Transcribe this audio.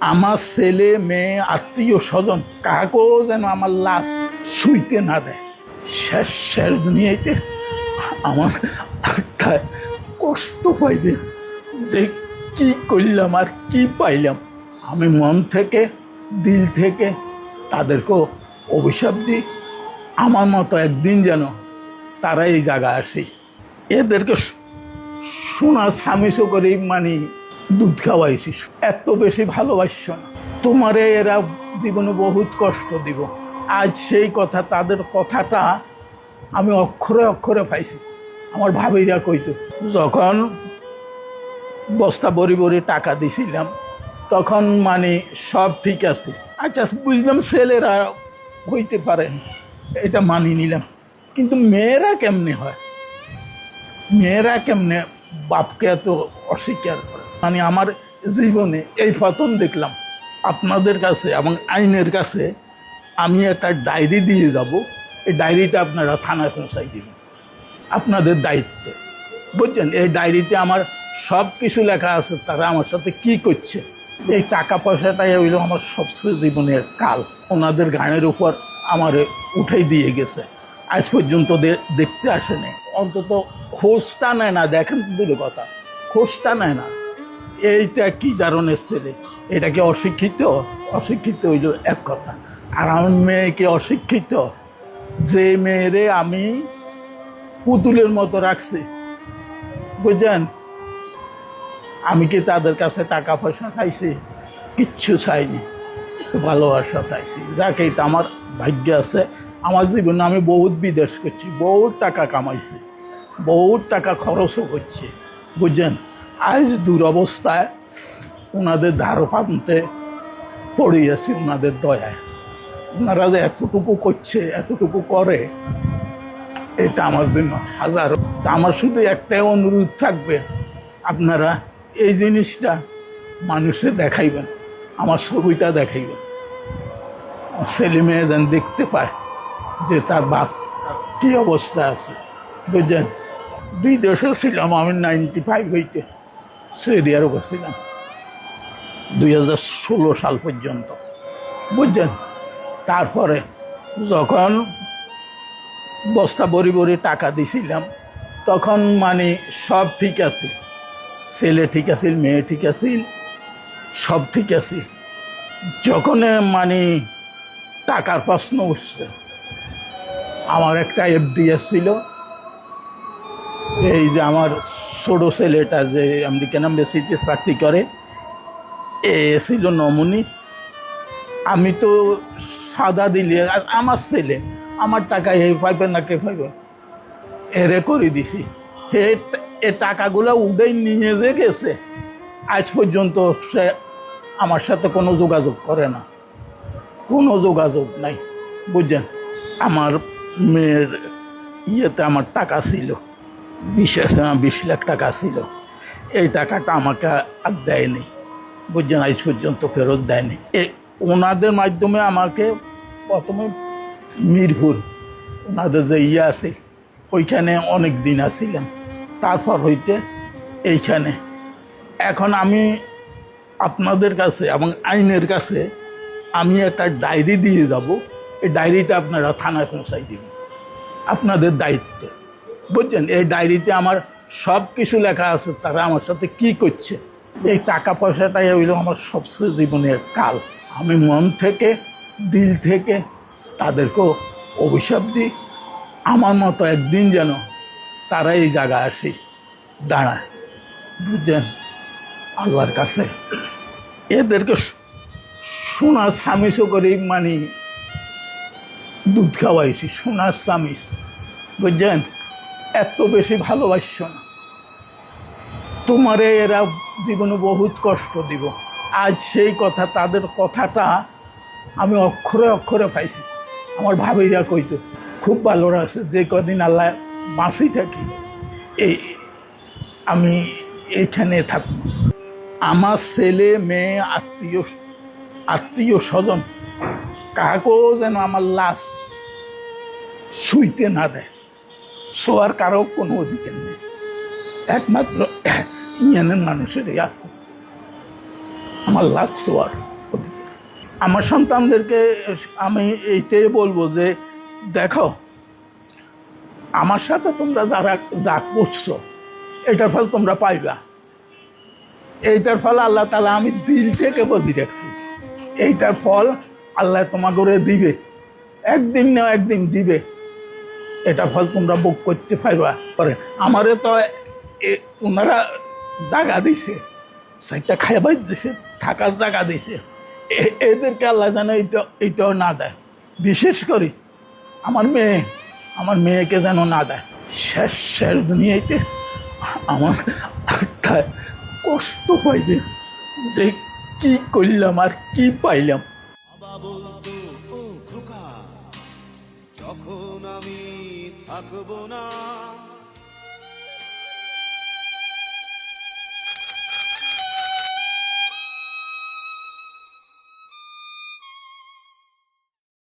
আমার ছেলে মেয়ে আত্মীয় স্বজন কাকেও যেন আমার লাশ শুইতে না দেয়। শেষ শেষ দুনিয়াতে আমার আত্মায় কষ্ট পাইবে যে কি করলাম আর কি পাইলাম। আমি মন থেকে দিল থেকে তাদেরকেও অভিশাপ দিই, আমার মতো একদিন যেন তারা এই জায়গায় আসে। এদেরকে সোনার স্বামীসো করে মানে দুধ খাওয়াইছি, এত বেশি ভালোবাসছ না তোমারে, এরা জীবনে বহুত কষ্ট দিব। আজ সেই কথা, তাদের কথাটা আমি অক্ষরে অক্ষরে পাইছি। আমার ভাবিরা কইতো, যখন বস্তা বড়ি বড়ি টাকা দিছিলাম তখন মানে সব ঠিক আছে, আচ্ছা বুঝলাম ছেলেরা হইতে পারেন, এটা মানি নিলাম, কিন্তু মেয়েরা কেমনে হয়, মেয়েরা কেমনে বাপকে এত অস্বীকার করে। মানে আমার জীবনে এই প্রথম দেখলাম আপনাদের কাছে এবং আইনের কাছে আমি একটা ডায়েরি দিয়ে যাব, এই ডায়েরিটা আপনারা থানায় পৌঁছাই দিবেন, আপনাদের দায়িত্ব, বুঝছেন। এই ডায়েরিতে আমার সব কিছু লেখা আছে, তারা আমার সাথে কি করছে। এই টাকা পয়সাটাই হইল আমার সবচেয়ে জীবনের কাল। ওনাদের গানের উপর আমার উঠাই দিয়ে গেছে, আজ পর্যন্ত দেখতে আসেনি, অন্তত খোঁজটা নেয় না। দেখেন দূরে কথা, খোঁজটা নেয় না। এইটা কি ধরনের ছেলে, এটা কি অশিক্ষিত? অশিক্ষিত হইল এক কথা, আর আমার মেয়ে কি অশিক্ষিত? যে মেয়েরে আমি পুতুলের মতো রাখছি, বুঝছেন, আমি কি তাদের কাছে টাকা পয়সা চাইছি? কিচ্ছু চাইনি, ভালোবাসা চাইছি। যাকে এটা আমার ভাগ্য আছে। আমার জীবনে আমি বহুত বিদেশ করছি, বহুত টাকা কামাইছি, বহুত টাকা খরচও করছি, বুঝছেন। আজ দুরবস্থায় ওনাদের ধার পান্তে পড়ে আছি, ওনাদের দয়ায়। ওনারা যে এতটুকু করছে, এতটুকু করে, এটা আমার জন্য হাজার। আমার শুধু একটাই অনুরোধ থাকবে, আপনারা এই জিনিসটা মানুষে দেখাইবেন, আমার ছবিটা দেখাইবেন, ছেলে মেয়ে যেন দেখতে পায় যে তার বাপ কী অবস্থা আছে, বুঝছেন। দুই দেশে ছিলাম আমি 95 হইতে, সৌদি আরবে ছিলাম 2016 সাল পর্যন্ত, বুঝছেন। তারপরে যখন বস্তা বড়ি বড়ি টাকা দিছিলাম তখন মানে সব ঠিক আছে, ছেলে ঠিক আছিল, মেয়ে ঠিক আছিল, সব ঠিক আছে। যখন মানে টাকার প্রশ্ন উঠছে, আমার একটা এফডিএস ছিল, এই যে আমার ছোট ছেলেটা যে আমেরিকান এম্বাসিতে চাকরি করে, এ ছিল নমুনি। আমি তো সাদা দিলে আমার ছেলে, আমার টাকা এই পাইবে না কে পাইবে, এরে করে দিছি। এ টাকাগুলো উঠেই নিয়ে যে গেছে, আজ পর্যন্ত সে আমার সাথে কোনো যোগাযোগ করে না, কোনো যোগাযোগ নাই, বুঝছেন। আমার মেয়ের ইয়েতে আমার টাকা ছিল, 20 লাখ টাকা ছিল, এই টাকাটা আমাকে আর দেয়নি, বুঝছেন, আজ পর্যন্ত ফেরত দেয়নি। ওনাদের মাধ্যমে আমাকে প্রথমে মিরপুর, ওনাদের যে ইয়ে আছে ওইখানে অনেক দিন আসছিলাম, তারপর হইতে এইখানে। এখন আমি আপনাদের কাছে এবং আইনের কাছে আমি একটা ডায়েরি দিয়ে যাব, এই ডায়েরিটা আপনারা থানায় পৌঁছাই দিবেন, আপনাদের দায়িত্ব, বুঝছেন। এই ডায়েরিতে আমার সব কিছু লেখা আছে, তারা আমার সাথে কি করছে। এই টাকা পয়সাটাই হইল আমার সবচেয়ে জীবনের কাল। আমি মন থেকে দিল থেকে তাদেরকেও অভিশাপ দিই, আমার মতো একদিন যেন তারা এই জায়গায় আসি দাঁড়ায়, বুঝছেন। আল্লাহর কাছে এদেরকে সোনার স্বামীসো করে মানে দুধ খাওয়াইছি, সোনার স্বামীস, বুঝছেন, এত বেশি ভালোবাসছ না তোমারে, এরা জীবনে বহুত কষ্ট দিব। আজ সেই কথা, তাদের কথাটা আমি অক্ষরে অক্ষরে পাইছি। আমার ভাবিরা কইতো, খুব ভালো লাগছে, যে কদিন আল্লাহ বাঁচি থাকি এই আমি এইখানে থাকব। আমার ছেলে মেয়ে আত্মীয় স্বজন কাকেও যেন আমার লাশ শুইতে না দেয়, শোয়ার কারো কোনো অধিকার নেই, একমাত্র ইয়ানের মানুষেরই আছে আমার লাশ শোয়ার। আমার সন্তানদেরকে আমি এইটাই বলবো যে দেখো, আমার সাথে তোমরা যারা যা করছো এটার ফল তোমরা পাইবা। এইটার ফল আল্লাহ তাআলা আমি দিল থেকে বলি রাখছি, এইটার ফল আল্লাহ তোমাকে দিবে, একদিন না একদিন দিবে। এটা ফল তোমরা ভোগ করতে পারবা। পরে আমারে তো ওনারা জায়গা দিছে, সাইডটা খাইবার দিছে, থাকার জায়গা দিছে, এদেরকে আল্লাহ যেন এইটাও না দেয়। বিশেষ করে আমার মেয়েকে যেন না দেয়। শেষ দুনিয়াতে আমার আত্মায় কষ্ট পাইবে যে কি করলাম আর কি পাইলাম। বাবা বলতো, ও খোকা, যখন আমি থাকবো না